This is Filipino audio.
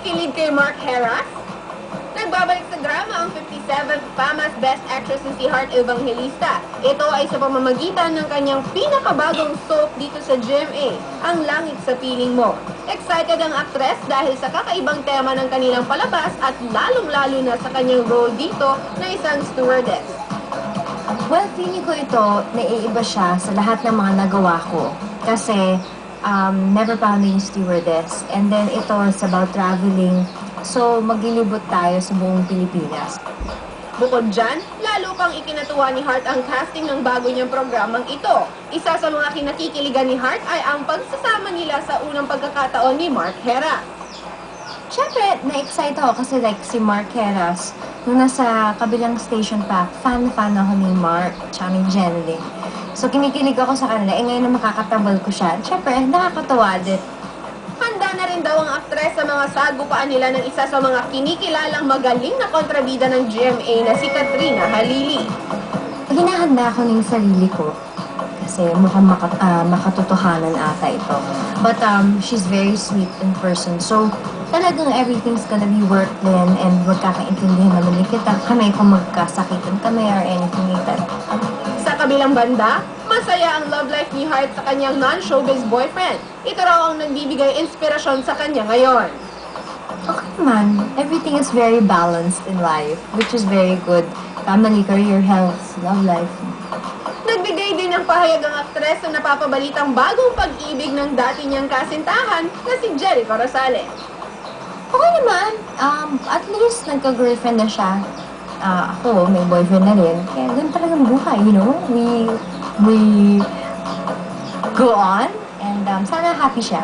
Kinikilig kay Mark Heras? Nagbabalik sa drama ang 57th FAMAS Best Actress na si Heart Evangelista. Ito ay sa pamamagitan ng kanyang pinakabagong soap dito sa GMA, Ang Langit sa Piling Mo. Excited ang aktres dahil sa kakaibang tema ng kanilang palabas at lalong-lalo na sa kanyang role dito na isang stewardess. Well, feeling ko ito, naiiba siya sa lahat ng mga nagawa ko. Kasi, never pa ako yung stewardess. And then, ito is about traveling. So, maglilibot tayo sa buong Pilipinas. Bukod dyan, lalo pang ikinatuwa ni Heart ang casting ng bago niyang programang ito. Isa sa mga kinakikiligan ni Heart ay ang pagsasama nila sa unang pagkakataon ni Mark Heras. Siyempre, na-excite ako kasi like si Mark Heras, nung nasa kabilang station pa, fan ako ni Mark, tsaka ni Jenny. So, kinikilig ako sa kanila. Ngayon na makakatabal ko siya. Siyempre, nakakatawa din. Handa na rin daw ang aktres sa mga sagupaan nila ng isa sa mga kinikilalang magaling na kontrabida ng GMA na si Katrina Halili. Hinahanda ko ng sarili ko kasi mukhang makatotohanan ata ito. But she's very sweet in person. So, talagang everything's gonna be worked in and magkakaintindihan naman ni kita kami kung magkasakitan kami or anything like that. Sa kabilang banda, masaya ang love life ni Heart sa kanyang non-showbiz boyfriend. Ito raw ang nagbibigay inspirasyon sa kanya ngayon. Okay man, everything is very balanced in life, which is very good. Family, career, health, love life. Nagbigay din ng pahayag ang aktres na napapabalitang bagong pag-ibig ng dati niyang kasintahan na si Jericho Rosales. Okay naman, at least nagka-girlfriend na siya. Ako, may boyfriend na rin. Kaya ganun talagang buhay, you know? We go on and sana happy siya.